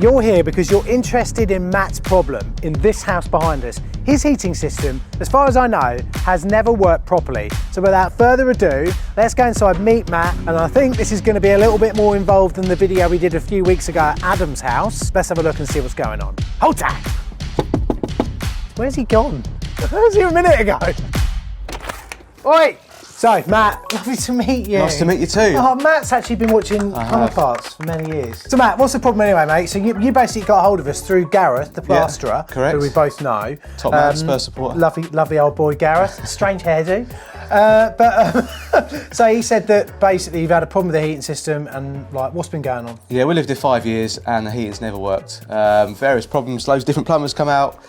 You're here because you're interested in Matt's problem in this house behind us. His heating system, as far as I know, has never worked properly. So without further ado, let's go inside, meet Matt, and I think this is going to be a little bit more involved than the video we did a few weeks ago at Adam's house. Let's have a look and see what's going on. Hold tight! Where's he gone? Where was he a minute ago? Oi! So, Matt, lovely to meet you. Nice to meet you too. Oh, Matt's actually been watching Plumber Parts for many years. So, Matt, what's the problem anyway, mate? So, you basically got a hold of us through Gareth, the plasterer, correct. who we both know. Top man, Spurs supporter. Lovely old boy, Gareth. Strange hairdo. So he said that basically you've had a problem with the heating system and like, what's been going on? Yeah, we lived here 5 years and the heating's never worked. Various problems, loads of different plumbers come out,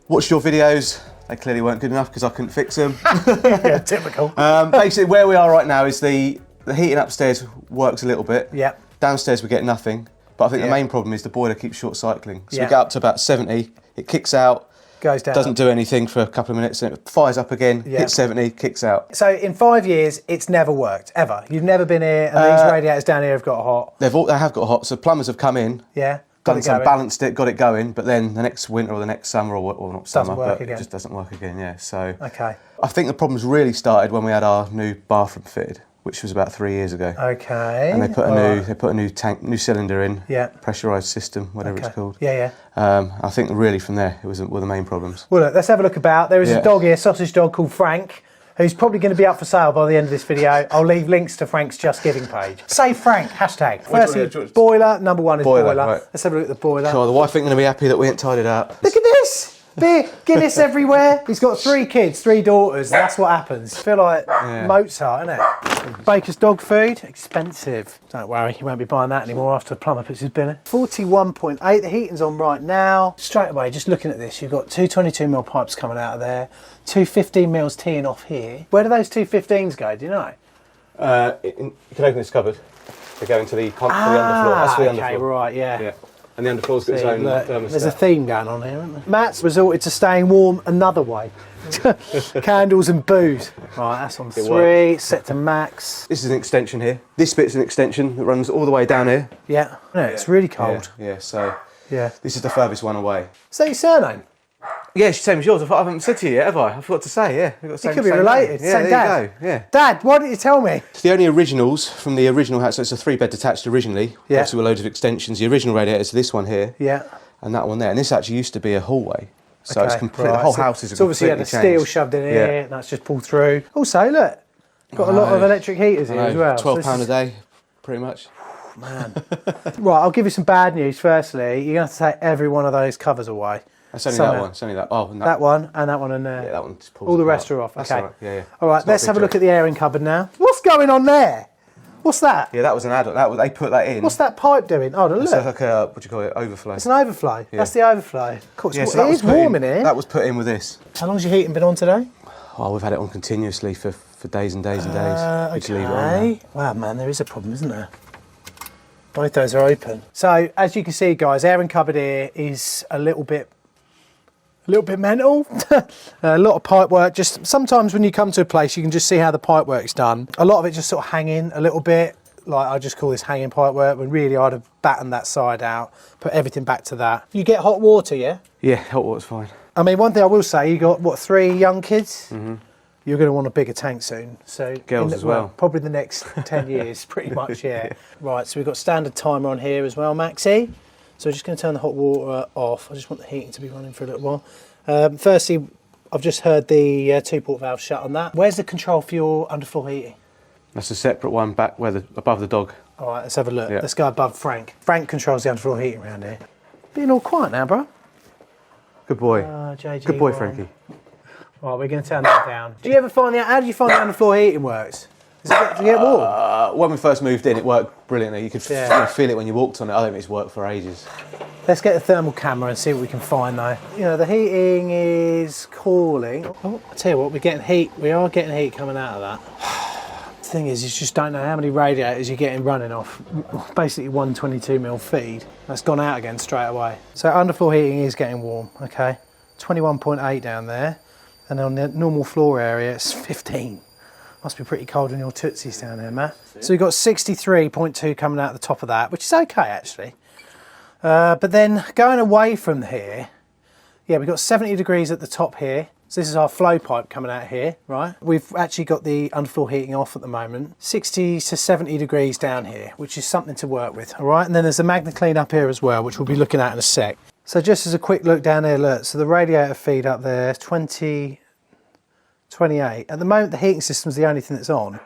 watched your videos. They clearly weren't good enough because I couldn't fix them. Yeah, typical. Basically, where we are right now is the heating upstairs works a little bit. Yeah. Downstairs we get nothing. But I think the main problem is the boiler keeps short cycling. So Yeah. we get up to about 70, it kicks out, Goes down. doesn't do anything for a couple of minutes, and it fires up again, hits 70, kicks out. So in 5 years, it's never worked, ever. You've never been here and these radiators down here have got hot. They have got hot, so plumbers have come in. Yeah. Balanced it, got it going, but then the next winter or the next summer, or not summer, work but again. it just doesn't work again, yeah. So Okay. I think the problems really started when we had our new bathroom fitted, which was about 3 years ago. Okay. And they put a new tank, new cylinder in, pressurised system, whatever it's called. Yeah, yeah. I think really from there were the main problems. Well, look, let's have a look about. There is a dog here, sausage dog called Frank, who's probably going to be up for sale by the end of this video. I'll leave links to Frank's Just Giving page. Save Frank, hashtag. Firstly, boiler, number one is boiler. Right. Let's have a look at the boiler. God, the wife ain't going to be happy that we ain't tidied up. Look at this! Beer, Guinness everywhere. He's got 3 kids, 3 daughters. That's what happens. I feel like Mozart, innit? Baker's dog food, expensive. Don't worry, you won't be buying that anymore after the plumber puts his bin in. 41.8, the heating's on right now. Straight away, just looking at this, you've got 2 22mm pipes coming out of there, 2 15mm teeing off here. Where do those 2 15s go, do you know? You can open this cupboard. They go into the underfloor. That's the underfloor. Okay, right, yeah. And the underfloor's got its own thermostat. There's a theme going on here, isn't there? Matt's resorted to staying warm another way. Candles and booze. Right, that's on 3, set to max. This is an extension here. This bit's an extension that runs all the way down here. Yeah, no, it's really cold. Yeah, so Yeah. this is the furthest one away. Is that your surname? Yeah, same as yours. I haven't said to you yet, have I? I forgot to say, yeah. We've got the same, It could be same related. name. Yeah, Same there dad. you go. Yeah. Dad, why didn't you tell me? It's the only originals from the original house. So it's a 3-bed detached originally. Yeah. Obviously with loads of extensions. The original radiator is this one here. Yeah. And that one there. And this actually used to be a hallway. So it's completely, right. the whole house is So obviously you had the steel shoved in here, and that's just pulled through. Also, look, got a lot of electric heaters here as well. £12 a day, pretty much. Man. Right, I'll give you some bad news firstly. You're going to have to take every one of those covers away. That's only that one. It's only that. Oh, and that one and that one and there. Yeah, that one just pulls all the apart. rest are off. That's Okay. all right. Yeah, yeah. All right, let's have a look at the airing cupboard now. What's going on there? What's that? Yeah, that was an adult. They put that in. What's that pipe doing? Oh, look. It's like a, what do you call it, overflow. It's an overflow. Yeah. That's the overflow. Cool. Yeah, So that it was is put warm in here. That was put in with this. How long's your heating been on today? Oh, we've had it on continuously for days and days and days. We just leave it on Okay. Wow, man, there is a problem, isn't there? Both those are open. So, as you can see, guys, airing cupboard here is a little bit mental. A lot of pipe work. Just sometimes when you come to a place, you can just see how the pipe work's done. A lot of it just sort of hanging a little bit. Like, I just call this hanging pipe work, when really I'd have battened that side out, put everything back to that. You get hot water, yeah? Yeah, hot water's fine. I mean, one thing I will say, you got, what, 3 young kids? Mm-hmm. You're going to want a bigger tank soon. So girls as well. Probably the next 10 years, pretty much, yeah. Right, so we've got standard timer on here as well, Maxi. So we're just going to turn the hot water off. I just want the heating to be running for a little while. Firstly, I've just heard the 2-port valve shut on that. Where's the control for your underfloor heating? That's a separate one back above the dog. All right, let's have a look. Yeah. Let's go above Frank. Frank controls the underfloor heating around here. Being all quiet now, bro. Good boy. JG Good boy, one. Frankie. Right, we're going to turn that down. Do you ever find out? How do you find the underfloor heating works? Does it get warm? When we first moved in, it worked brilliantly. You could feel it when you walked on it. I don't think it's worked for ages. Let's get the thermal camera and see what we can find though. You know, the heating is cooling. Oh, I tell you what, we're getting heat. We are getting heat coming out of that. The thing is, you just don't know how many radiators you're getting running off. Basically 122mm feed. That's gone out again straight away. So underfloor heating is getting warm, okay? 21.8 down there. And on the normal floor area, it's 15. Must be pretty cold on your tootsies down there, Matt. So we've got 63.2 coming out the top of that, which is okay actually. But then going away from here, yeah, we've got 70 degrees at the top here. So this is our flow pipe coming out here, right? We've actually got the underfloor heating off at the moment. 60 to 70 degrees down here, which is something to work with, all right? And then there's a MagnaClean up here as well, which we'll be looking at in a sec. So just as a quick look down there, look, so the radiator feed up there, 20, 28. At the moment, the heating system's the only thing that's on.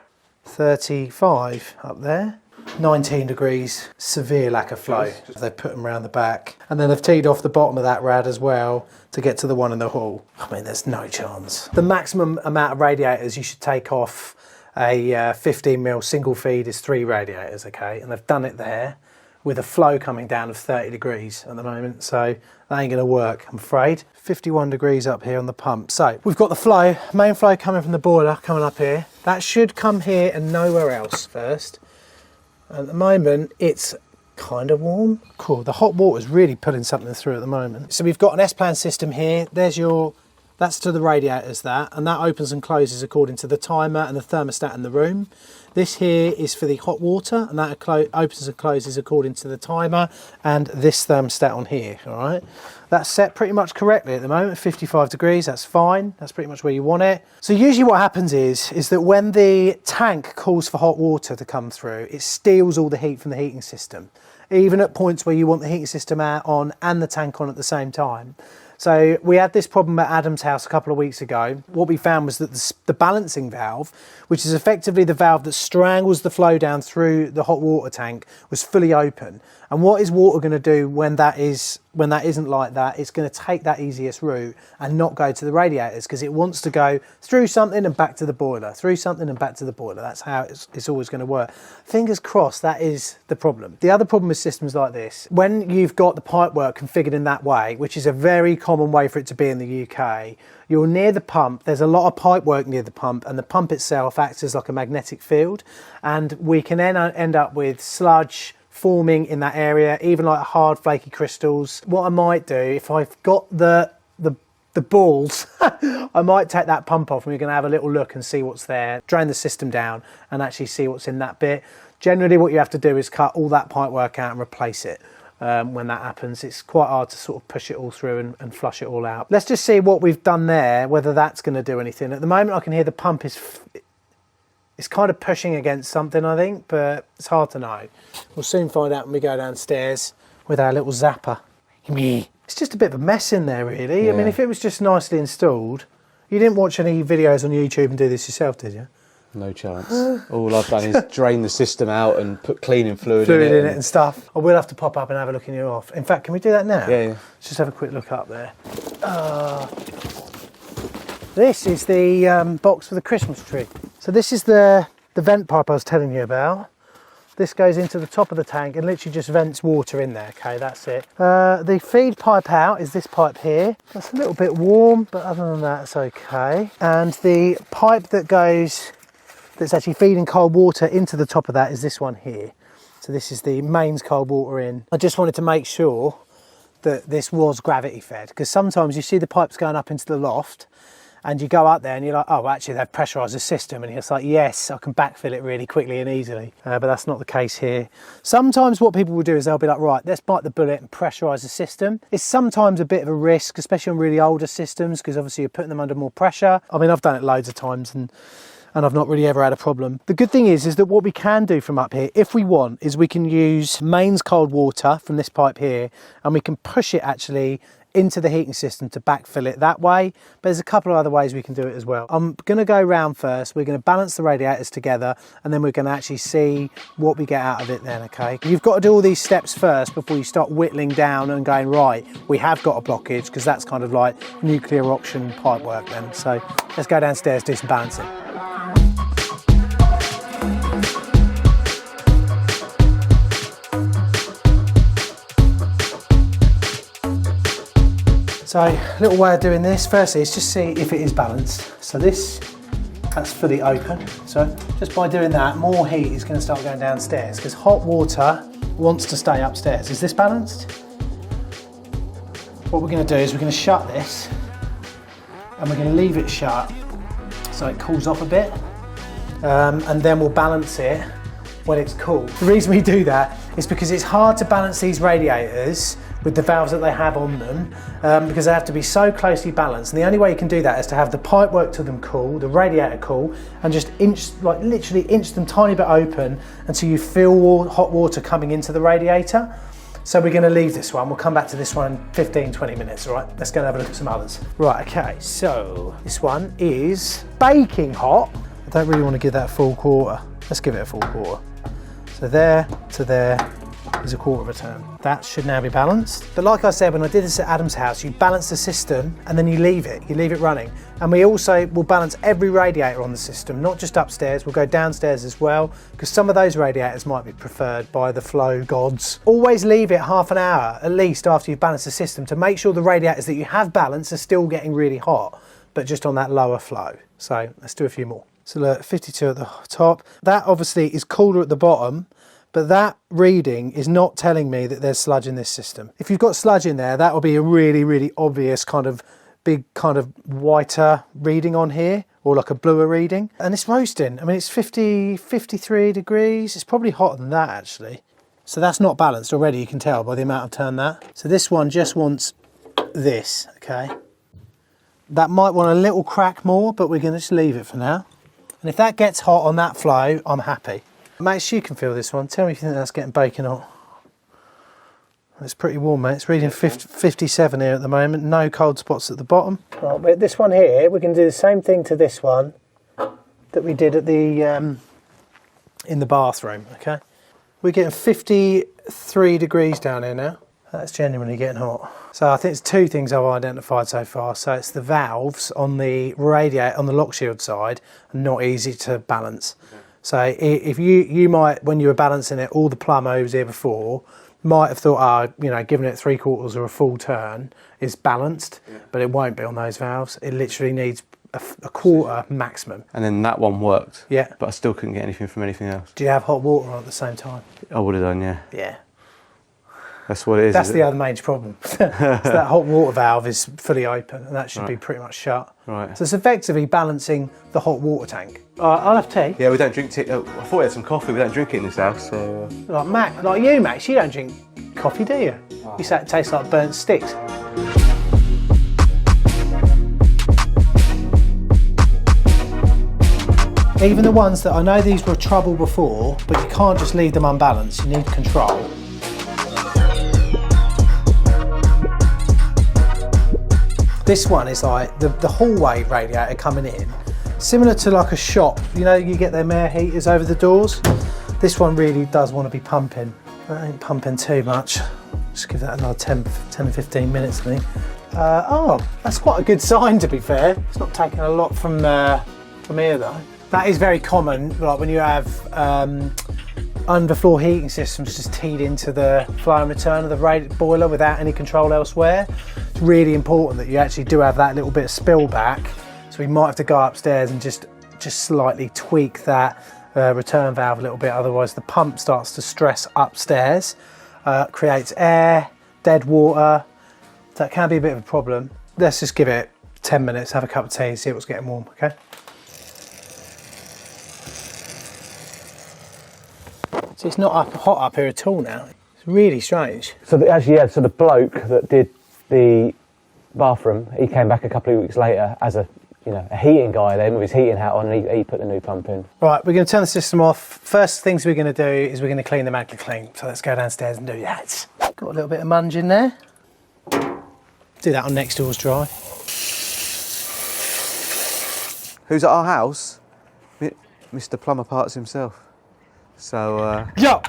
35 up there. 19 degrees, severe lack of flow. They've put them around the back. And then they've teed off the bottom of that rad as well to get to the one in the hall. I mean, there's no chance. The maximum amount of radiators you should take off a 15mm single feed is 3 radiators, okay? And they've done it there with a flow coming down of 30 degrees at the moment. So that ain't gonna work, I'm afraid. 51 degrees up here on the pump. So we've got the flow, main flow coming from the boiler, coming up here. That should come here and nowhere else first. At the moment, it's kind of warm. Cool, the hot water's really pulling something through at the moment. So we've got an S-plan system here. There's that's to the radiators, and that opens and closes according to the timer and the thermostat in the room. This here is for the hot water, and that opens and closes according to the timer and this thermostat on here, all right? That's set pretty much correctly at the moment, 55 degrees, that's fine. That's pretty much where you want it. So usually what happens is that when the tank calls for hot water to come through, it steals all the heat from the heating system, even at points where you want the heating system on and the tank on at the same time. So we had this problem at Adam's house a couple of weeks ago. What we found was that the balancing valve, which is effectively the valve that strangles the flow down through the hot water tank, was fully open. And what is water going to do when that isn't like that? It's going to take that easiest route and not go to the radiators, because it wants to go through something and back to the boiler, through something and back to the boiler. That's how it's always going to work. Fingers crossed, that is the problem. The other problem with systems like this, when you've got the pipework configured in that way, which is a very common way for it to be in the UK, you're near the pump, there's a lot of pipework near the pump, and the pump itself acts as like a magnetic field, and we can then end up with sludge forming in that area, even like hard flaky crystals. What I might do, if I've got the balls, I might take that pump off and we're going to have a little look and see what's there, drain the system down and actually see what's in that bit. Generally what you have to do is cut all that pipework out and replace it. When that happens, it's quite hard to sort of push it all through and flush it all out. Let's just see what we've done there, whether that's going to do anything. At the moment I can hear the pump it's kind of pushing against something, I think, but it's hard to know. We'll soon find out when we go downstairs with our little zapper. It's just a bit of a mess in there, really. Yeah. I mean, if it was just nicely installed, you didn't watch any videos on YouTube and do this yourself, did you? No chance. All I've done is drain the system out and put cleaning fluid in it and stuff. I will have to pop up and have a look in your off. In fact, can we do that now? Yeah. Let's just have a quick look up there. This is the box for the Christmas tree. So this is the vent pipe I was telling you about. This goes into the top of the tank and literally just vents water in there. Okay, that's it. The feed pipe out is this pipe here. That's a little bit warm, but other than that, it's okay. And the pipe that's actually feeding cold water into the top of that is this one here. So this is the mains cold water in. I just wanted to make sure that this was gravity fed, because sometimes you see the pipes going up into the loft and you go up there and you're like, oh, actually they've pressurised the system, and it's like, yes, I can backfill it really quickly and easily, but that's not the case here. Sometimes what people will do is they'll be like, right, let's bite the bullet and pressurise the system. It's sometimes a bit of a risk, especially on really older systems, because obviously you're putting them under more pressure. I mean, I've done it loads of times and I've not really ever had a problem. The good thing is that what we can do from up here, if we want, is we can use mains cold water from this pipe here, and we can push it actually into the heating system to backfill it that way. But there's a couple of other ways we can do it as well. I'm going to go round first. We're going to balance the radiators together, and then we're going to actually see what we get out of it then, okay? You've got to do all these steps first before you start whittling down and going, right, we have got a blockage, because that's kind of like nuclear option pipe work then. So let's go downstairs, do some balancing. So a little way of doing this, firstly, is just see if it is balanced. So that's fully open. So just by doing that, more heat is going to start going downstairs, because hot water wants to stay upstairs. Is this balanced? What we're going to do is we're going to shut this, and we're going to leave it shut so it cools off a bit, and then we'll balance it when it's cool. The reason we do that is because it's hard to balance these radiators with the valves that they have on them because they have to be so closely balanced, and the only way you can do that is to have the pipework to them cool, the radiator cool, and just literally inch them tiny bit open until you feel hot water coming into the radiator. So we're going to leave this one. We'll come back to this one in 15-20 minutes, all right? Let's go and have a look at some others. Right, okay, so this one is baking hot. I don't really want to give that a full quarter. Let's give it a full quarter. So there to there is a quarter of a turn. That should now be balanced. But like I said, when I did this at Adam's house, you balance the system and then you leave it running. And we also will balance every radiator on the system, not just upstairs, we'll go downstairs as well, because some of those radiators might be preferred by the flow gods. Always leave it half an hour at least after you've balanced the system to make sure the radiators that you have balanced are still getting really hot, but just on that lower flow. So let's do a few more. So look, 52 at the top. That obviously is cooler at the bottom, but that reading is not telling me that there's sludge in this system. If you've got sludge in there, that will be a really, really obvious kind of big kind of whiter reading on here, or like a bluer reading. And it's roasting. I mean, it's 53 degrees. It's probably hotter than that actually. So that's not balanced already, you can tell by the amount I've turned that. So this one just wants this, okay? That might want a little crack more, but we're gonna just leave it for now. And if that gets hot on that flow, I'm happy. Max, you can feel this one. Tell me if you think that's getting baking hot. It's pretty warm, mate. It's reading 57 here at the moment. No cold spots at the bottom. Right, but this one here, we can do the same thing to this one that we did at the in the bathroom, okay? We're getting 53 degrees down here now. That's genuinely getting hot. So I think it's two things I've identified so far. So it's the valves on the radiator, on the lock shield side, are not easy to balance. Okay. So if you might, when you were balancing it, all the plumb overs here before, might have thought, you know, giving it 3/4 or a full turn is balanced, but it won't be on those valves. It literally needs a quarter maximum. And then that one worked. Yeah. But I still couldn't get anything from anything else. Do you have hot water on at the same time? I would have done, yeah. Yeah. That's what it is. That's the other major problem. So that hot water valve is fully open, and that should be pretty much shut. Right. So it's effectively balancing the hot water tank. I'll have tea. Yeah, we don't drink tea. I thought we had some coffee. We don't drink it in this house. So. Like you, Max, you don't drink coffee, do you? You say it tastes like burnt sticks. Even the ones that I know these were trouble before, but you can't just leave them unbalanced. You need control. This one is like the hallway radiator coming in, similar to like a shop. You know, you get their air heaters over the doors. This one really does want to be pumping. That ain't pumping too much. Just give that another 10 or 15 minutes, I think. Oh, that's quite a good sign, to be fair. It's not taking a lot from here though. That is very common, like when you have underfloor heating systems just teed into the flow and return of the boiler without any control elsewhere. It's really important that you actually do have that little bit of spill back. So we might have to go upstairs and just slightly tweak that return valve a little bit, otherwise the pump starts to stress upstairs, creates air, dead water. That can be a bit of a problem. Let's just give it 10 minutes, have a cup of tea, see what's getting warm, okay? So it's not hot up here at all now. It's really strange. So the bloke that did the bathroom, he came back a couple of weeks later as a heating guy then with his heating hat on, and he put the new pump in. Right, we're going to turn the system off. First things we're going to do is we're going to clean the MagnaClean. So let's go downstairs and do that. Got a little bit of munge in there. Do that on next door's dry. Who's at our house? Mr. Plumber Parts himself. So, Yo!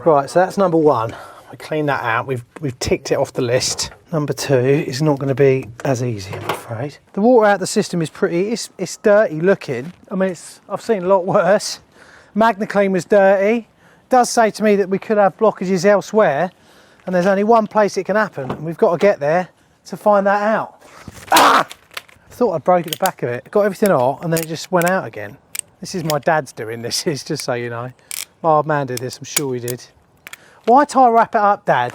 Right, so that's number one. We clean that out. We've ticked it off the list. Number two is not going to be as easy, I'm afraid. The water out the system is it's dirty looking. I mean, I've seen a lot worse. MagnaClean was dirty. It does say to me that we could have blockages elsewhere, and there's only one place it can happen, and we've got to get there to find that out. Ah! I thought I'd broken the back of it. Got everything hot, and then it just went out again. This is my dad's doing this, just so you know. My old man did this, I'm sure he did. Why tie wrap it up, Dad?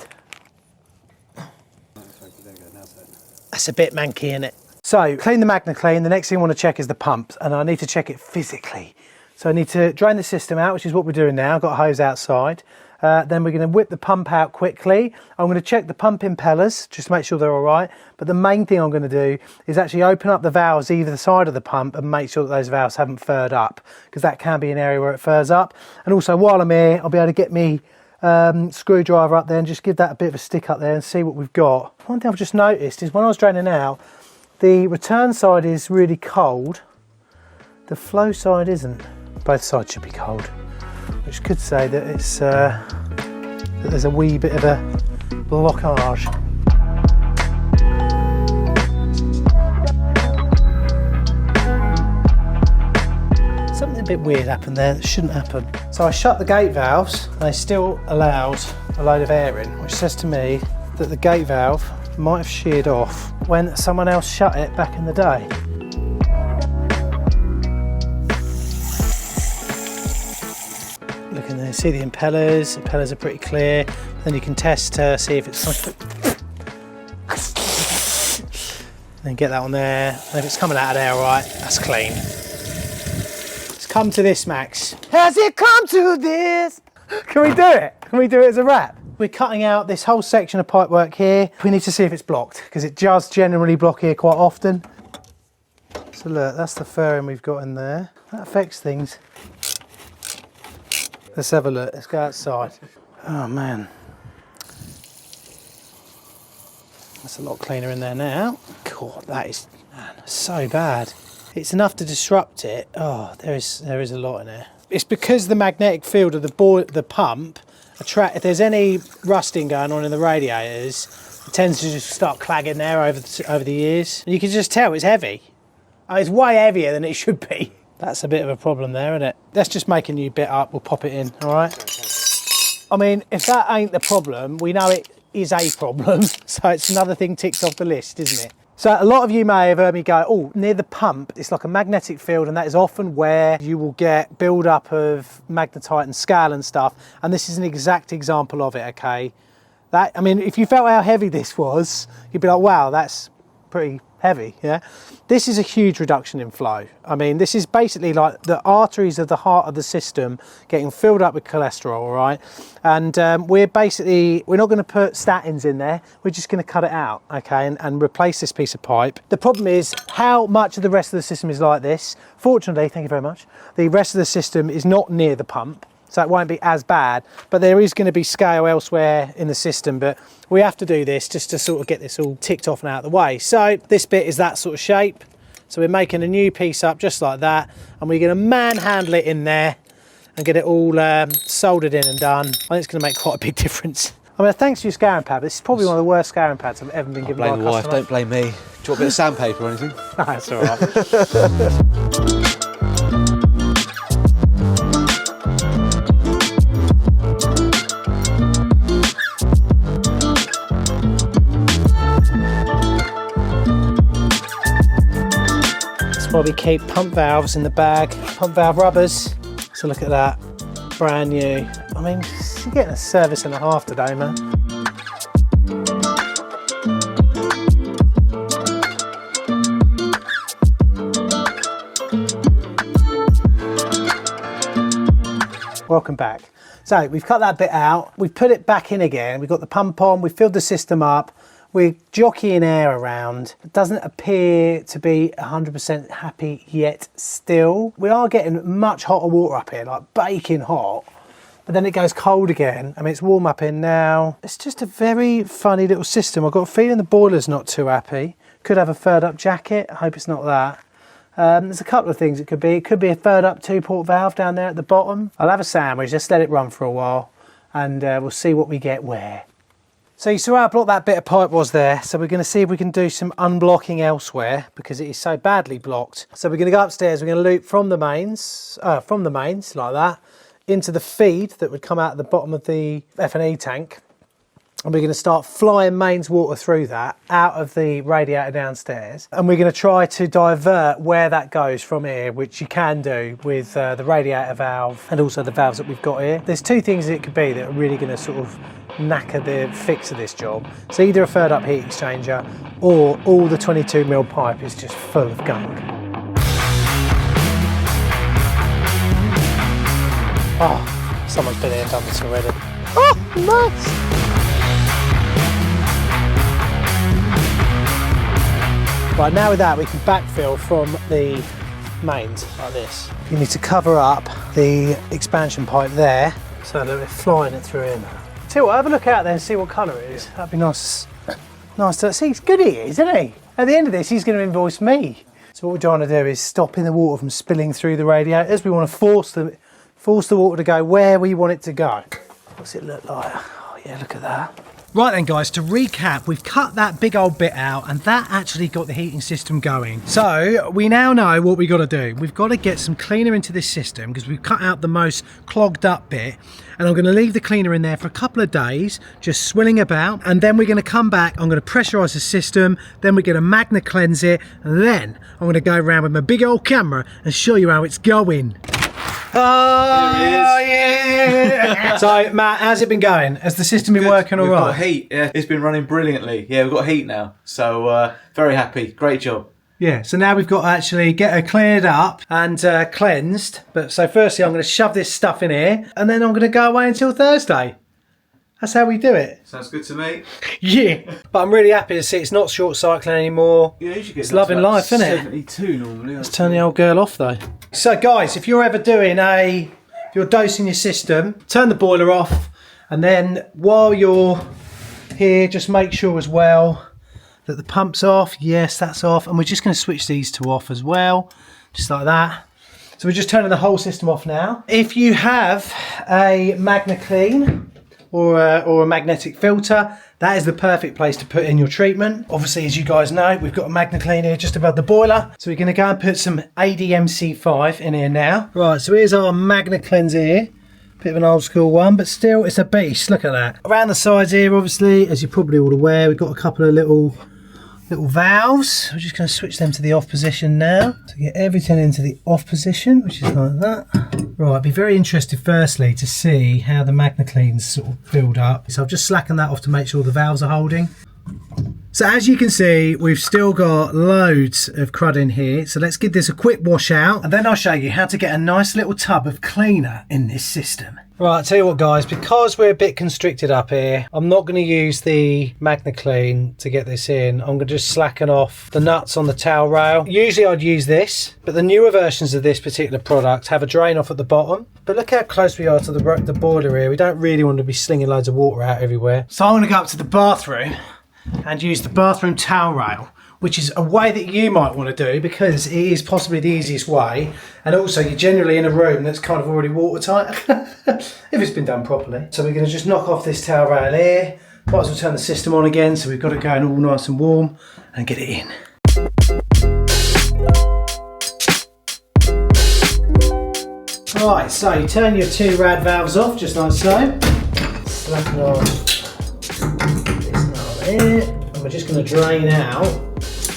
That's a bit manky, isn't it? So, clean the MagnaClean. The next thing I want to check is the pump, and I need to check it physically. So I need to drain the system out, which is what we're doing now. I've got a hose outside. Then we're going to whip the pump out quickly. I'm going to check the pump impellers just to make sure they're all right. But the main thing I'm going to do is actually open up the valves either side of the pump and make sure that those valves haven't furred up, because that can be an area where it furs up. And also while I'm here, I'll be able to get me screwdriver up there and just give that a bit of a stick up there and see what we've got. One thing I've just noticed is when I was draining out, the return side is really cold. The flow side isn't. Both sides should be cold, which could say that it's that there's a wee bit of a blockage. Something a bit weird happened there that shouldn't happen. So I shut the gate valves and they still allowed a load of air in, which says to me that the gate valve might have sheared off when someone else shut it back in the day. Look in there, see the impellers. Impellers are pretty clear. Then you can test to see if it's then get that on there. And if it's coming out of there all right, that's clean. It's come to this, Max. Has it come to this? Can we do it? Can we do it as a wrap? We're cutting out this whole section of pipework here. We need to see if it's blocked, because it does generally block here quite often. So look, that's the furring we've got in there. That affects things. Let's have a look, let's go outside. Oh man. That's a lot cleaner in there now. God, that is, man, so bad. It's enough to disrupt it. Oh, there is a lot in there. It's because the magnetic field of the pump if there's any rusting going on in the radiators, it tends to just start clagging there over the years. And you can just tell it's heavy. Oh, it's way heavier than it should be. That's a bit of a problem there, isn't it? Let's just make a new bit up, we'll pop it in, all right? I mean, if that ain't the problem, we know it is a problem, so it's another thing ticked off the list, isn't it? So a lot of you may have heard me go, oh, near the pump, it's like a magnetic field, and that is often where you will get build-up of magnetite and scale and stuff, and this is an exact example of it, okay? I mean, if you felt how heavy this was, you'd be like, wow, that's pretty heavy, yeah? This is a huge reduction in flow. I mean, this is basically like the arteries of the heart of the system getting filled up with cholesterol, all right? And we're not going to put statins in there. We're just going to cut it out, okay, and replace this piece of pipe. The problem is how much of the rest of the system is like this. Fortunately, thank you very much, the rest of the system is not near the pump, so it won't be as bad, but there is going to be scale elsewhere in the system, but we have to do this just to sort of get this all ticked off and out of the way. So this bit is that sort of shape. So we're making a new piece up just like that, and we're going to manhandle it in there and get it all soldered in and done. I think it's going to make quite a big difference. I mean, thanks to your scouring pad, this is probably one of the worst scouring pads I've ever been given by a customer. Blame the wife, don't blame me. Do you want a bit of sandpaper or anything? No, that's all right. Probably keep pump valves in the bag, pump valve rubbers. So look at that, brand new. I mean, you're getting a service and a half today, man. Welcome back. So we've cut that bit out, we've put it back in again, we've got the pump on, we've filled the system up. We're jockeying air around. It doesn't appear to be 100% happy yet still. We are getting much hotter water up here, like baking hot, but then it goes cold again. I mean, it's warm up in now. It's just a very funny little system. I've got a feeling the boiler's not too happy. Could have a furred up jacket. I hope it's not that. There's a couple of things it could be. It could be a furred up 2-port valve down there at the bottom. I'll have a sandwich, just let it run for a while, and we'll see what we get where. So you saw how blocked that bit of pipe was there, so we're going to see if we can do some unblocking elsewhere because it is so badly blocked. So we're going to go upstairs, we're going to loop from the mains like that, into the feed that would come out at the bottom of the F&E tank. And we're going to start flying mains water through that, out of the radiator downstairs. And we're going to try to divert where that goes from here, which you can do with the radiator valve and also the valves that we've got here. There's two things it could be that are really going to sort of knacker the fix of this job. It's either a furred up heat exchanger or all the 22mm pipe is just full of gunk. Oh, someone's been here and done this already. Oh, nice! Right, now with that we can backfill from the mains like this. You need to cover up the expansion pipe there so that we're flying it through in. Tell you what, have a look out there and see what colour it is. That'd be nice. Nice to see. It's good he is, isn't he? At the end of this, he's going to invoice me. So what we're trying to do is stopping the water from spilling through the radiators. We want to force the water to go where we want it to go. What's it look like? Oh yeah, look at that. Right then guys, to recap, we've cut that big old bit out and that actually got the heating system going. So we now know what we got to do. We've got to get some cleaner into this system because we've cut out the most clogged up bit, and I'm going to leave the cleaner in there for a couple of days, just swilling about, and then we're going to come back, I'm going to pressurise the system, then we're going to magna cleanse it, and then I'm going to go around with my big old camera and show you how it's going. Oh, yeah! So, Matt, how's it been going? Has the system been working all right? We've got heat, yeah. It's been running brilliantly. Yeah, we've got heat now. So, very happy. Great job. Yeah, so now we've got to actually get her cleared up and cleansed. But so firstly, I'm going to shove this stuff in here and then I'm going to go away until Thursday. That's how we do it. Sounds good to me. Yeah. But I'm really happy to see it's not short cycling anymore. Yeah, you should get it's loving life, isn't it? 72 normally. Let's turn the old girl off though. So guys, if you're ever doing if you're dosing your system, turn the boiler off, and then while you're here, just make sure as well that the pump's off. Yes, that's off, and we're just going to switch these two off as well, just like that. So we're just turning the whole system off now. If you have a MagnaClean or a magnetic filter, that is the perfect place to put in your treatment. Obviously, as you guys know, we've got a MagnaClean here just above the boiler. So we're going to go and put some ADMC5 in here now. Right, so here's our MagnaCleanse here. Bit of an old school one, but still it's a beast. Look at that. Around the sides here, obviously, as you're probably all aware, we've got a couple of little valves. We're just going to switch them to the off position now to get everything into the off position, which is like that. Right, I'd be very interested firstly to see how the MagnaCleans sort of build up. So I've just slackened that off to make sure the valves are holding. So as you can see, we've still got loads of crud in here. So let's give this a quick wash out and then I'll show you how to get a nice little tub of cleaner in this system. Right, I'll tell you what guys, because we're a bit constricted up here, I'm not going to use the MagnaClean to get this in. I'm going to just slacken off the nuts on the towel rail. Usually I'd use this, but the newer versions of this particular product have a drain off at the bottom. But look how close we are to the boiler here. We don't really want to be slinging loads of water out everywhere. So I'm going to go up to the bathroom and use the bathroom towel rail, which is a way that you might want to do because it is possibly the easiest way, and also you're generally in a room that's kind of already watertight if it's been done properly. So we're going to just knock off this towel rail here, might as well turn the system on again, so we've got it going all nice and warm and get it in. Right, so you turn your two rad valves off just like so, slacken off this nut here, and we're just going to drain out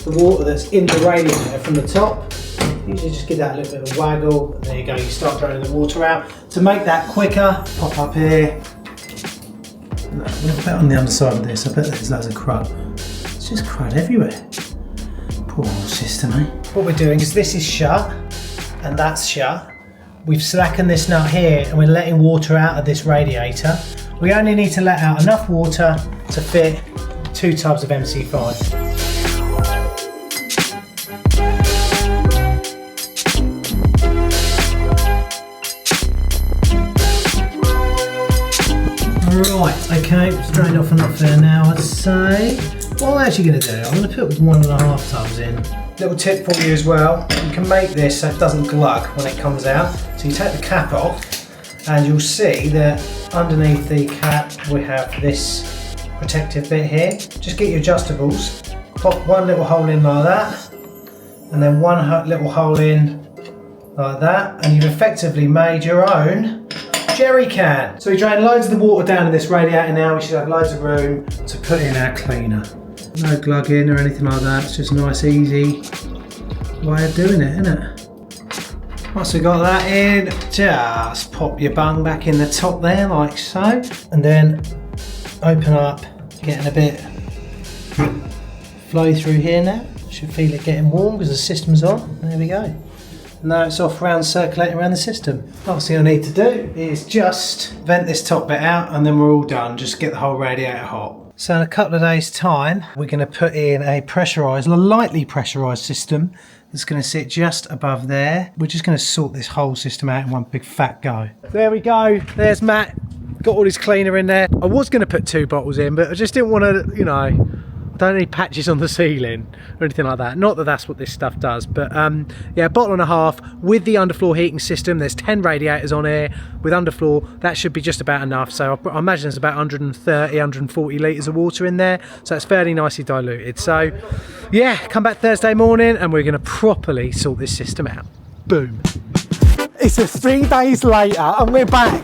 the water that's in the radiator from the top. Usually just give that a little bit of a waggle, and there you go, you start draining the water out. To make that quicker, pop up here. No, a little bit on the underside of this, I bet there's loads of crud. It's just crud everywhere. Poor old system, eh? What we're doing is this is shut, and that's shut. We've slackened this nut here, and we're letting water out of this radiator. We only need to let out enough water to fit 2 tubs of MC5. Right, okay, it's drained off enough there now, I'd say. What I'm actually going to do, I'm going to put 1.5 tubs in. Little tip for you as well, you can make this so it doesn't glug when it comes out. So you take the cap off and you'll see that underneath the cap we have this protective bit here. Just get your adjustables, pop one little hole in like that, and then one little hole in like that, and you've effectively made your own jerry can. So we drain loads of the water down in this radiator now. We should have loads of room to put in our cleaner. No glugging or anything like that. It's just a nice easy way of doing it, isn't it? Once we've got that in, just pop your bung back in the top there like so, and then open up, getting a bit flow through here now. Should feel it getting warm because the system's on. There we go. Now it's off round circulating around the system. Last thing I need to do is just vent this top bit out and then we're all done. Just get the whole radiator hot. So in a couple of days time, we're going to put in a pressurised, lightly pressurised system that's going to sit just above there. We're just going to sort this whole system out in one big fat go. There we go. There's Matt. Got all his cleaner in there. I was going to put 2 bottles in, but I just didn't want to, you know, don't need patches on the ceiling or anything like that. Not that that's what this stuff does, but yeah, 1.5 bottles with the underfloor heating system. There's 10 radiators on here with underfloor. That should be just about enough. So I imagine there's about 130, 140 litres of water in there. So it's fairly nicely diluted. So yeah, come back Thursday morning and we're going to properly sort this system out. Boom. It's 3 days later and we're back.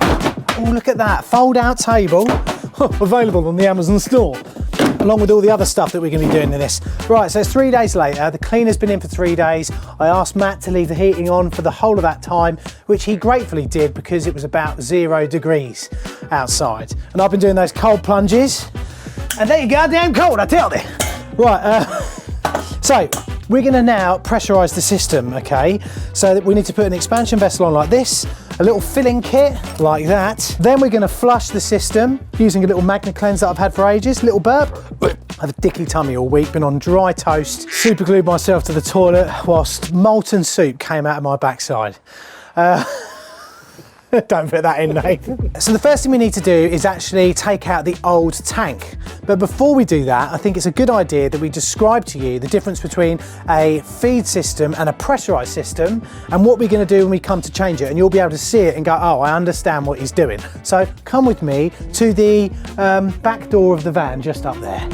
Oh, look at that, fold out table. Available on the Amazon store, along with all the other stuff that we're going to be doing in this. Right, so it's 3 days later. The cleaner's been in for 3 days. I asked Matt to leave the heating on for the whole of that time, which he gratefully did because it was about 0 degrees outside. And I've been doing those cold plunges, and they're goddamn cold, I tell you. Right, so we're going to now pressurise the system, okay? So that we need to put an expansion vessel on like this, a little filling kit like that. Then we're going to flush the system using a little Magna Cleanse that I've had for ages. Little burp. I have a dicky tummy all week, been on dry toast, super glued myself to the toilet whilst molten soup came out of my backside. Don't put that in, Nathan. So the first thing we need to do is actually take out the old tank. But before we do that, I think it's a good idea that we describe to you the difference between a feed system and a pressurised system and what we're going to do when we come to change it. And you'll be able to see it and go, oh, I understand what he's doing. So come with me to the back door of the van just up there.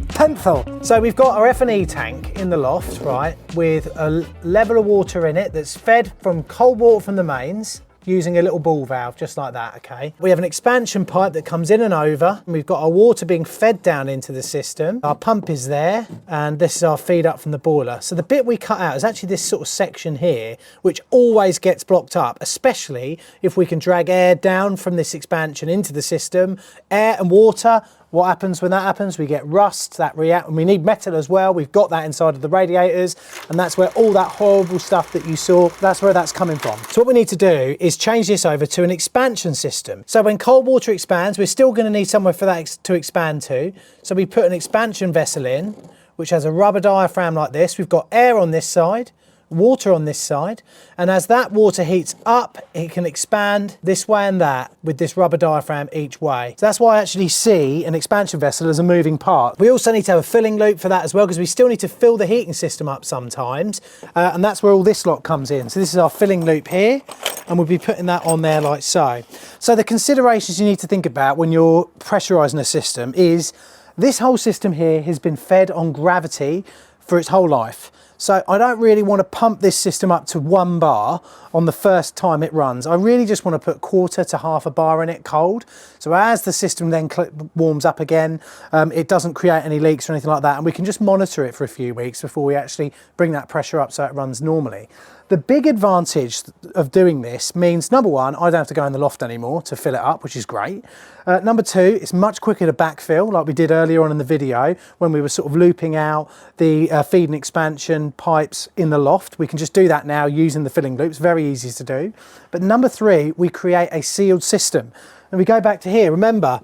Pencil. So we've got our F&E tank in the loft, right, with a level of water in it that's fed from cold water from the mains using a little ball valve just like that, okay? We have an expansion pipe that comes in and over, and we've got our water being fed down into the system. Our pump is there, and this is our feed up from the boiler. So the bit we cut out is actually this sort of section here, which always gets blocked up, especially if we can drag air down from this expansion into the system. Air and water, what happens when that happens? We get rust, that react, and we need metal as well. We've got that inside of the radiators, and that's where all that horrible stuff that you saw, that's where that's coming from. So what we need to do is change this over to an expansion system. So when cold water expands, we're still going to need somewhere for that to expand to. So we put an expansion vessel in, which has a rubber diaphragm like this. We've got air on this side, water on this side, and as that water heats up, it can expand this way and that with this rubber diaphragm each way. So that's why I actually see an expansion vessel as a moving part. We also need to have a filling loop for that as well, because we still need to fill the heating system up sometimes, and that's where all this lot comes in. So this is our filling loop here, and we'll be putting that on there like so. So the considerations you need to think about when you're pressurising a system is this whole system here has been fed on gravity for its whole life. So I don't really want to pump this system up to 1 bar on the first time it runs. I really just want to put 1/4 to 1/2 bar in it cold. So as the system then warms up again, it doesn't create any leaks or anything like that. And we can just monitor it for a few weeks before we actually bring that pressure up so it runs normally. The big advantage of doing this means, number one, I don't have to go in the loft anymore to fill it up, which is great. Number two, it's much quicker to backfill, like we did earlier on in the video when we were sort of looping out the feed and expansion pipes in the loft. We can just do that now using the filling loops, very easy to do. But number three, we create a sealed system. And we go back to here, remember,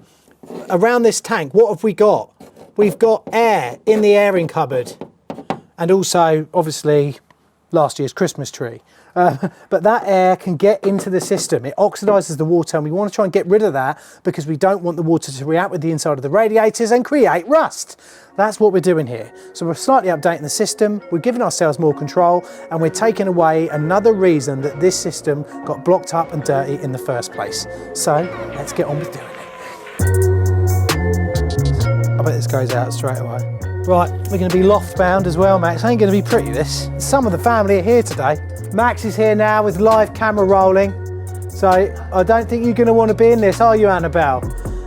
around this tank, what have we got? We've got air in the airing cupboard, and also, obviously, last year's Christmas tree. But that air can get into the system. It oxidises the water, and we want to try and get rid of that because we don't want the water to react with the inside of the radiators and create rust. That's what we're doing here. So we're slightly updating the system, we're giving ourselves more control, and we're taking away another reason that this system got blocked up and dirty in the first place. So let's get on with doing it. I bet this goes out straight away. Right, we're going to be loft bound as well, Max. Ain't going to be pretty, this. Some of the family are here today. Max is here now with live camera rolling. So I don't think you're going to want to be in this, are you, Annabelle?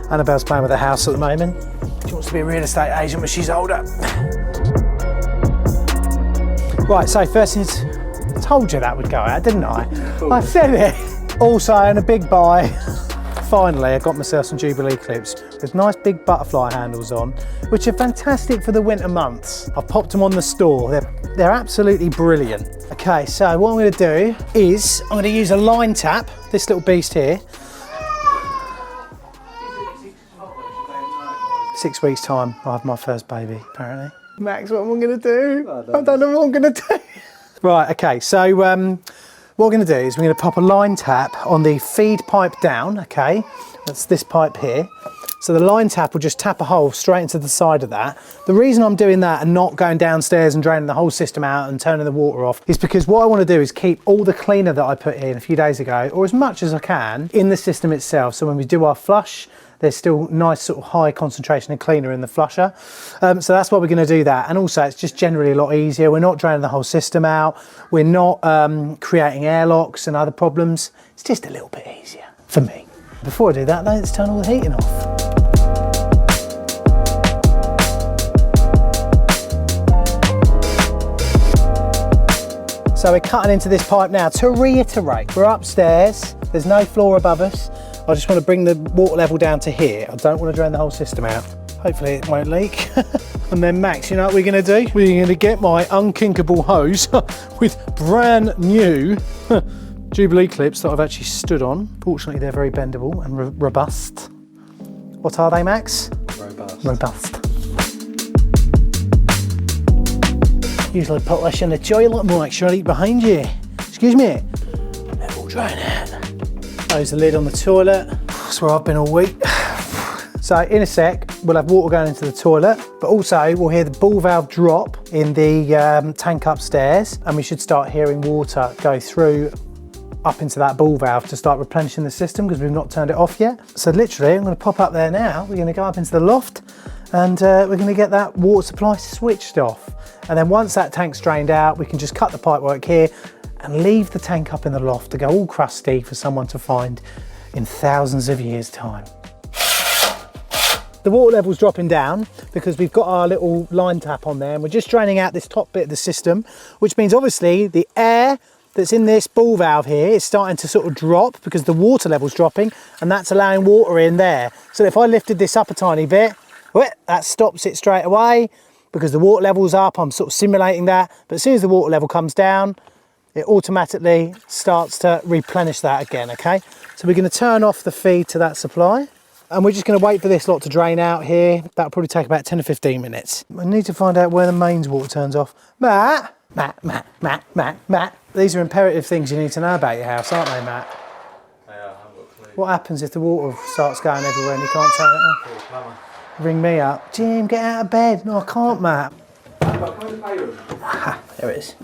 Annabelle's playing with the house at the moment. She wants to be a real estate agent when she's older. Right, so first thing is, I told you that would go out, didn't I? I said it. Also, and a big buy, finally I got myself some Jubilee clips with nice big butterfly handles on, which are fantastic for the winter months. I've popped them on the store. They're absolutely brilliant. Okay, so what I'm going to do is I'm going to use a line tap, this little beast here. 6 weeks time, I have my first baby, apparently. Max, what am I going to do? I don't know what I'm going to do. Right, okay, so what we're going to do is we're going to pop a line tap on the feed pipe down, okay? That's this pipe here. So the line tap will just tap a hole straight into the side of that. The reason I'm doing that and not going downstairs and draining the whole system out and turning the water off is because what I want to do is keep all the cleaner that I put in a few days ago, or as much as I can, in the system itself. So when we do our flush, there's still nice sort of high concentration of cleaner in the flusher. So that's why we're going to do that. And also it's just generally a lot easier. We're not draining the whole system out. We're not creating airlocks and other problems. It's just a little bit easier for me. Before I do that, let's turn all the heating off. So we're cutting into this pipe now. To reiterate, we're upstairs, there's no floor above us. I just want to bring the water level down to here. I don't want to drain the whole system out. Hopefully it won't leak. And then Max, you know what we're going to do? We're going to get my unkinkable hose with brand new Jubilee clips that I've actually stood on. Fortunately, they're very bendable and robust. What are they, Max? Robust. Robust. Usually put this in the toilet, Mike, surely behind you. Excuse me. Level drain it. Close the lid on the toilet. That's where I've been all week. So in a sec, we'll have water going into the toilet, but also we'll hear the ball valve drop in the tank upstairs, and we should start hearing water go through up into that ball valve to start replenishing the system because we've not turned it off yet. So literally, I'm going to pop up there now. We're going to go up into the loft and we're going to get that water supply switched off. And then once that tank's drained out, we can just cut the pipework here and leave the tank up in the loft to go all crusty for someone to find in thousands of years' time. The water level's dropping down because we've got our little line tap on there and we're just draining out this top bit of the system, which means obviously the air that's in this ball valve here is starting to sort of drop because the water level's dropping, and that's allowing water in there. So if I lifted this up a tiny bit, that stops it straight away because the water level's up. I'm sort of simulating that, but as soon as the water level comes down, it automatically starts to replenish that again, okay? So we're going to turn off the feed to that supply, and we're just going to wait for this lot to drain out here. That'll probably take about 10 or 15 minutes. I need to find out where the mains water turns off. Matt. These are imperative things you need to know about your house, aren't they, Matt? They are, I haven't got a clue. What happens if the water starts going everywhere and you can't turn it off? Ring me up. Jim, get out of bed. No, I can't, Matt. There it is.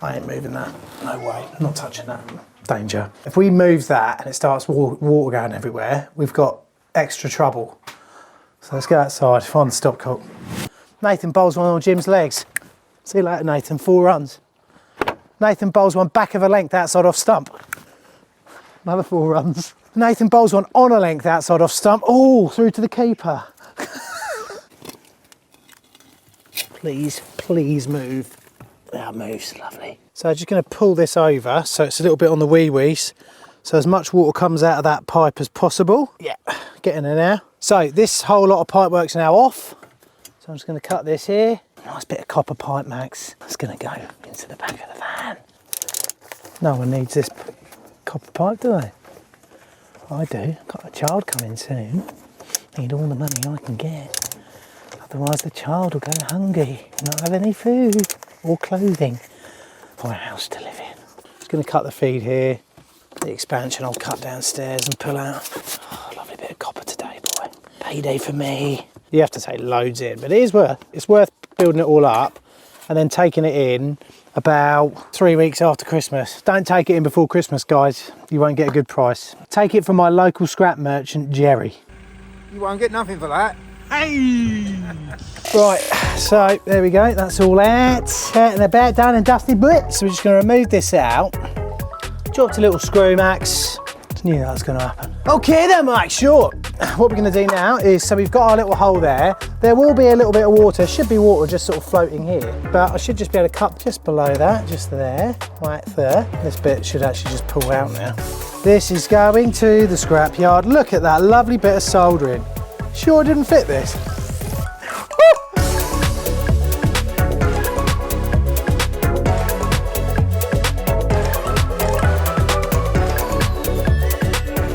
I ain't moving that. No way. I'm not touching that. Danger. If we move that and it starts water going everywhere, we've got extra trouble. So let's go outside, find the stopcock. Nathan bowls one on Jim's legs. See you later, Nathan. 4 runs. Nathan bowls one back of a length outside off stump. Another 4 runs. Nathan bowls one on a length outside off stump. Oh, through to the keeper. Please move. That moves, lovely. So I'm just going to pull this over so it's a little bit on the wee-wees, so as much water comes out of that pipe as possible. Yeah, get in there now. So this whole lot of pipework's now off. So I'm just going to cut this here. Nice bit of copper pipe, Max. That's going to go into the back of the van. No one needs this copper pipe, do they? I do. Got a child coming soon. Need all the money I can get. Otherwise the child will go hungry and not have any food or clothing or a house to live in. Just going to cut the feed here. The expansion I'll cut downstairs and pull out. Oh, lovely bit of copper today, boy. Payday for me. You have to take loads in, but it's worth building it all up and then taking it in about 3 weeks after Christmas. Don't take it in before Christmas, guys. You won't get a good price. Take it from my local scrap merchant, Jerry. You won't get nothing for that. Hey! Right, so there we go. That's all out and about, done and dusty bits. So we're just going to remove this out. Dropped a little screw, Max. Just knew that was going to happen. Okay then, Max, sure. What we're going to do now is, so we've got our little hole there. There will be a little bit of water. Should be water just sort of floating here. But I should just be able to cut just below that, just there, right there. This bit should actually just pull out now. This is going to the scrapyard. Look at that lovely bit of soldering. Sure didn't fit this.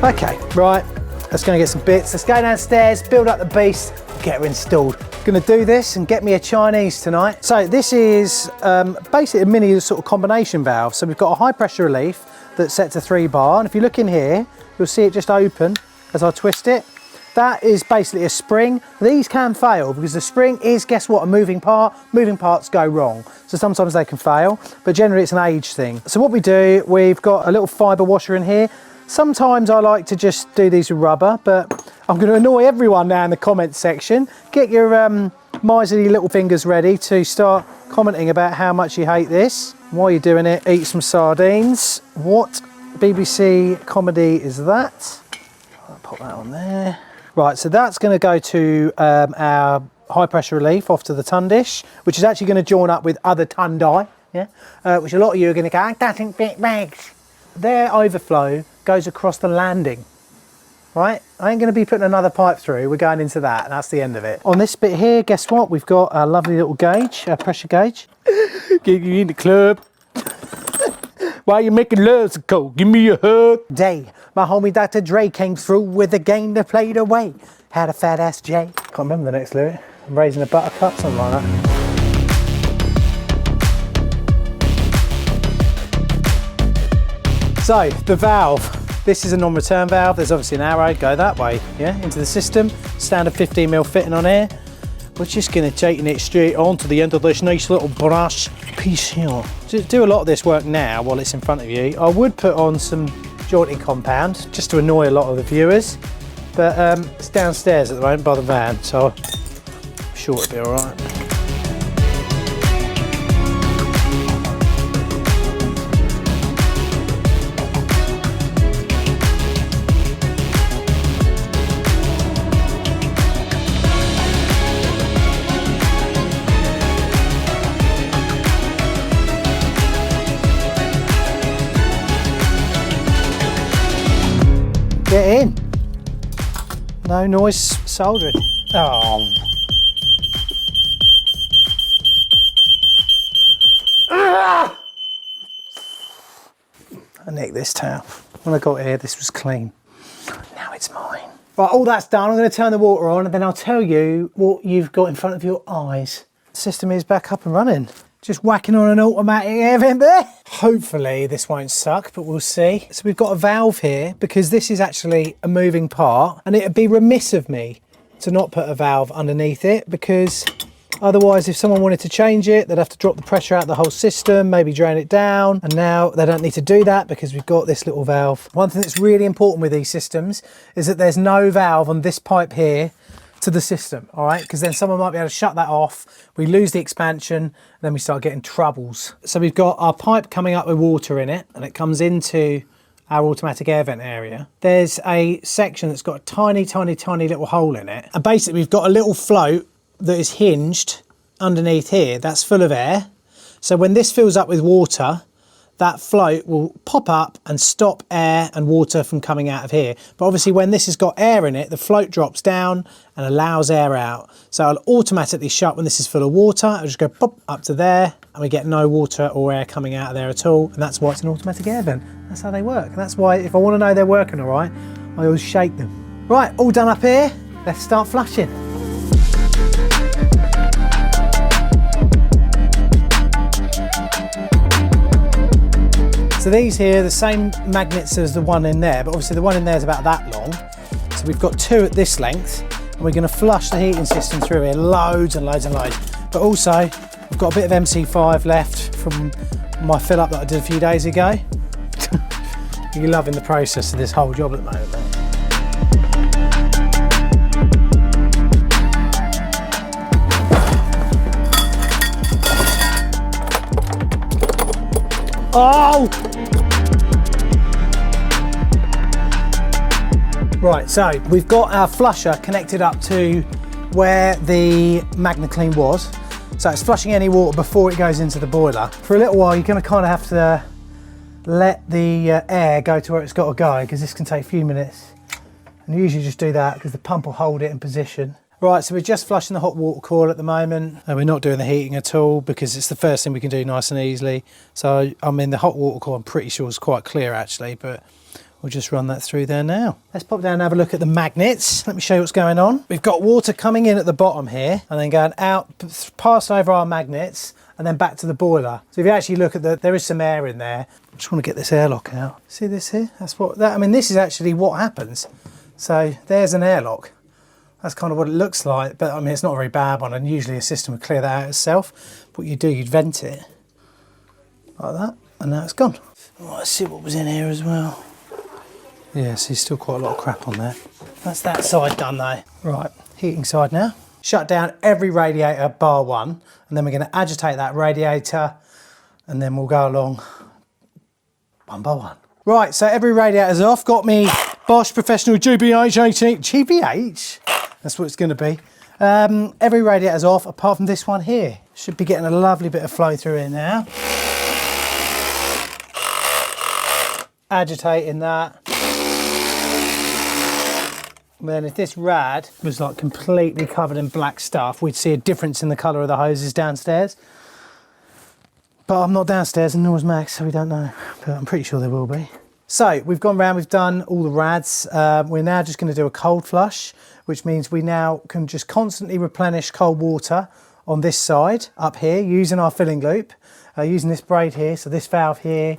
Okay, right, let's go and get some bits. Let's go downstairs, build up the beast, get her installed. Gonna do this and get me a Chinese tonight. So this is basically a mini sort of combination valve. So we've got a high pressure relief that's set to 3 bar. And if you look in here, you'll see it just open as I twist it. That is basically a spring. These can fail because the spring is, guess what, a moving part. Moving parts go wrong. So sometimes they can fail, but generally it's an age thing. So what we do, we've got a little fiber washer in here. Sometimes I like to just do these with rubber, but I'm going to annoy everyone now in the comments section. Get your miserly little fingers ready to start commenting about how much you hate this. While you're doing it, eat some sardines. What BBC comedy is that? I'll pop that on there. Right, so that's going to go to our high pressure relief off to the ton dish, which is actually going to join up with other Tundai, yeah? Which a lot of you are going to go, it doesn't fit bags. Their overflow goes across the landing, right? I ain't going to be putting another pipe through. We're going into that, and that's the end of it. On this bit here, guess what? We've got a lovely little gauge, a pressure gauge. Get you in the club. Why you making love so cold? Give me a hug. Day, my homie Dr. Dre came through with a game that played away. Had a fat ass J. Can't remember the next lyric. I'm raising a buttercup, something like that. So, the valve. This is a non-return valve. There's obviously an arrow, go that way, yeah, into the system. Standard 15mm fitting on here. We're just gonna tighten it straight on to the end of this nice little brass piece here. Just do a lot of this work now while it's in front of you. I would put on some jointing compound just to annoy a lot of the viewers, but it's downstairs at the moment by the van, so I'm sure it'll be all right. Get in. No noise soldering. Oh. Ah! I nicked this towel. When I got here, this was clean. Now it's mine. Right, all that's done. I'm going to turn the water on and then I'll tell you what you've got in front of your eyes. The system is back up and running. Just whacking on an automatic air vent there. Hopefully this won't suck, but we'll see. So we've got a valve here because this is actually a moving part, and it'd be remiss of me to not put a valve underneath it, because otherwise if someone wanted to change it, they'd have to drop the pressure out of the whole system, maybe drain it down, and now they don't need to do that because we've got this little valve. One thing that's really important with these systems is that there's no valve on this pipe here to the system, all right? Because then someone might be able to shut that off, we lose the expansion, and then we start getting troubles. So we've got our pipe coming up with water in it, and it comes into our automatic air vent area. There's a section that's got a tiny, tiny, tiny little hole in it. And basically we've got a little float that is hinged underneath here, that's full of air. So when this fills up with water, that float will pop up and stop air and water from coming out of here. But obviously when this has got air in it, the float drops down and allows air out. So it'll automatically shut when this is full of water. It'll just go pop up to there and we get no water or air coming out of there at all. And that's why it's an automatic air vent. That's how they work. And that's why if I want to know they're working all right, I always shake them. Right, all done up here. Let's start flushing. So these here are the same magnets as the one in there, but obviously the one in there is about that long. So we've got 2 at this length, and we're going to flush the heating system through here, loads and loads and loads. But also, we've got a bit of MC5 left from my fill up that I did a few days ago. You're loving the process of this whole job at the moment, mate. Oh! Right, so we've got our flusher connected up to where the MagnaClean was. So it's flushing any water before it goes into the boiler. For a little while, you're gonna kind of have to let the air go to where it's got to go, because this can take a few minutes. And you usually just do that because the pump will hold it in position. Right, so we're just flushing the hot water coil at the moment. We're not doing the heating at all because it's the first thing we can do nice and easily. So, I mean, the hot water coil I'm pretty sure is quite clear actually, but we'll just run that through there now. Let's pop down and have a look at the magnets. Let me show you what's going on. We've got water coming in at the bottom here and then going out, past over our magnets and then back to the boiler. So if you actually look at there is some air in there. I just want to get this airlock out. See this here? I mean, this is actually what happens. So there's an airlock. That's kind of what it looks like, but I mean, it's not a very bad one, and usually a system would clear that out itself. But what you do, you'd vent it like that, and now it's gone. Oh, let's see what was in here as well. Yeah, see, still quite a lot of crap on there. That's that side done though. Right, heating side now. Shut down every radiator bar one, and then we're going to agitate that radiator, and then we'll go along one by one. Right, so every radiator's off. Got me Bosch Professional GBH 18, GBH? That's what it's going to be. Every radiator's off, apart from this one here. Should be getting a lovely bit of flow through here now. Agitating that. And then if this rad was like completely covered in black stuff, we'd see a difference in the colour of the hoses downstairs. But I'm not downstairs and nor is Max, so we don't know. But I'm pretty sure there will be. So we've gone round, we've done all the rads. We're now just going to do a cold flush, which means we now can just constantly replenish cold water on this side up here using our filling loop, using this braid here, so this valve here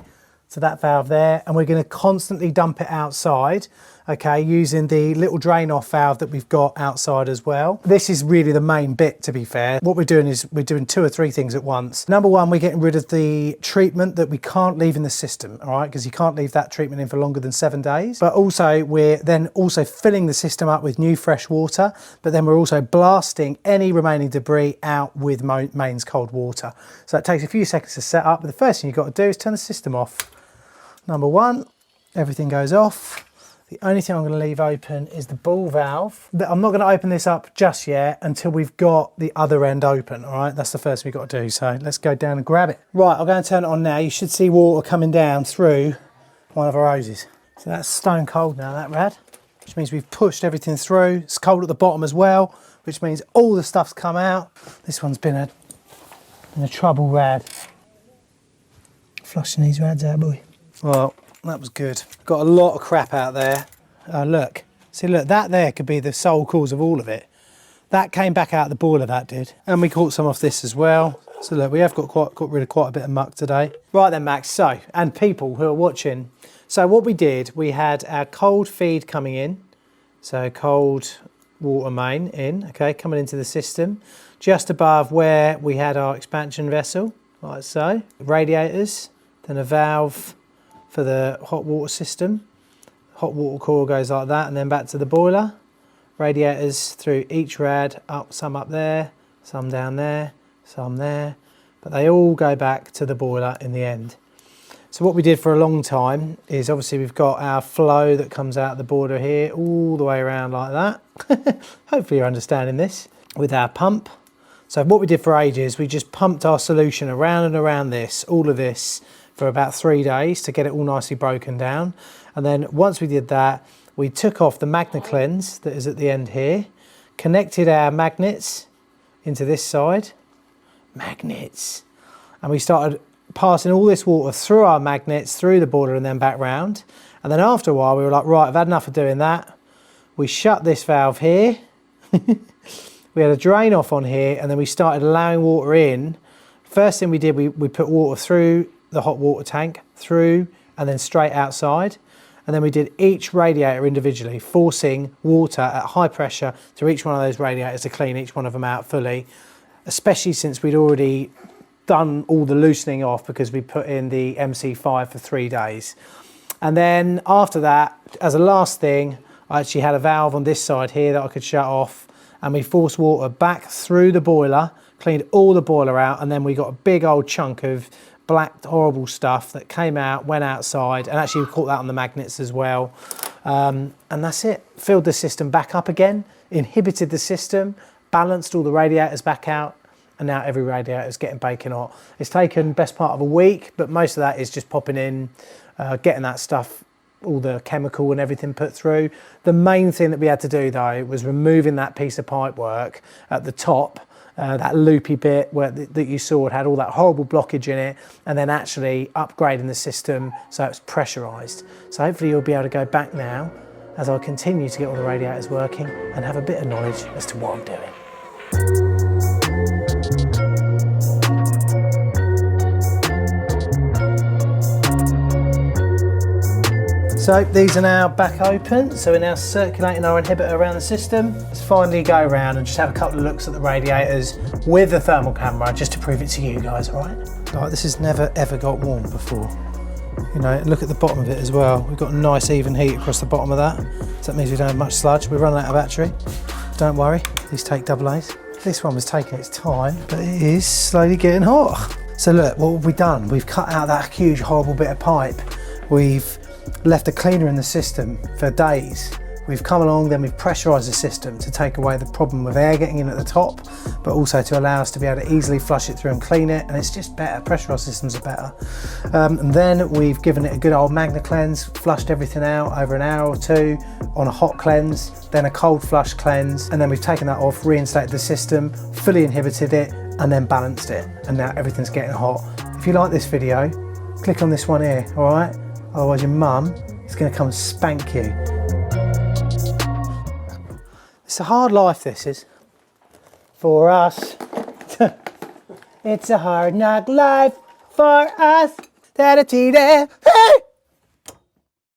to that valve there, and we're going to constantly dump it outside, okay, using the little drain off valve that we've got outside as well. This is really the main bit, to be fair. What we're doing is we're doing 2 or 3 things at once. Number one, we're getting rid of the treatment that we can't leave in the system, all right, because you can't leave that treatment in for longer than 7 days. But also we're then also filling the system up with new fresh water, but then we're also blasting any remaining debris out with mains cold water. So it takes a few seconds to set up, but the first thing you've got to do is turn the system off. Number one, everything goes off. The only thing I'm going to leave open is the ball valve. I'm not going to open this up just yet until we've got the other end open, all right? That's the first thing we've got to do, so let's go down and grab it. Right, I'll go and turn it on now. You should see water coming down through one of our hoses. So that's stone cold now, that rad, which means we've pushed everything through. It's cold at the bottom as well, which means all the stuff's come out. This one's been a trouble rad. Flushing these rads out, boy. Well, that was good. Got a lot of crap out there. Look. See, look, that there could be the sole cause of all of it. That came back out of the boiler, that did. And we caught some off this as well. So look, we have got rid of quite a bit of muck today. Right then, Max, so, and people who are watching. So what we did, we had our cold feed coming in. So cold water main in, okay, coming into the system. Just above where we had our expansion vessel, like so. Radiators, then a valve for the hot water system. Hot water coil goes like that and then back to the boiler. Radiators through each rad, up, some up there, some down there, some there, but they all go back to the boiler in the end. So what we did for a long time is obviously we've got our flow that comes out the boiler here all the way around like that. Hopefully you're understanding this, with our pump. So what we did for ages, we just pumped our solution around and around this, all of this, for about 3 days to get it all nicely broken down. And then once we did that, we took off the MagnaCleanse that is at the end here, connected our magnets into this side, magnets, and we started passing all this water through our magnets, through the boiler and then back round. And then after a while we were like, right, I've had enough of doing that. We shut this valve here, we had a drain off on here, and then we started allowing water in. First thing we did, we put water through the hot water tank, through and then straight outside. And then we did each radiator individually, forcing water at high pressure through each one of those radiators to clean each one of them out fully, especially since we'd already done all the loosening off because we put in the MC5 for 3 days. And then after that, as a last thing, I actually had a valve on this side here that I could shut off, and we forced water back through the boiler, cleaned all the boiler out, and then we got a big old chunk of black horrible stuff that came out, went outside, and actually we caught that on the magnets as well. And that's it. Filled the system back up again, inhibited the system, balanced all the radiators back out, and now every radiator is getting baking hot. It's taken best part of a week, but most of that is just popping in, getting that stuff, all the chemical and everything put through. The main thing that we had to do though was removing that piece of pipework at the top, that loopy bit that you saw it had all that horrible blockage in it, and then actually upgrading the system so it's pressurised. So hopefully you'll be able to go back now as I continue to get all the radiators working and have a bit of knowledge as to what I'm doing. So these are now back open, so we're now circulating our inhibitor around the system. Let's finally go around and just have a couple of looks at the radiators with the thermal camera just to prove it to you guys, all right? Like, this has never ever got warm before. You know, look at the bottom of it as well. We've got a nice even heat across the bottom of that. So that means we don't have much sludge. We're running out of battery. Don't worry, these take AA's. This one was taking its time, but it is slowly getting hot. So look, what have we done? We've cut out that huge horrible bit of pipe. We've left a cleaner in the system for days. We've come along, then we've pressurised the system to take away the problem with air getting in at the top, but also to allow us to be able to easily flush it through and clean it, and it's just better. Pressurised systems are better. And then we've given it a good old Magna cleanse, flushed everything out over an hour or two on a hot cleanse, then a cold flush cleanse, and then we've taken that off, reinstated the system, fully inhibited it, and then balanced it. And now everything's getting hot. If you like this video, click on this one here, all right? Otherwise your mum is going to come and spank you. It's a hard life, this is. For us. It's a hard knock life for us. Da-da-dee-da. Hey!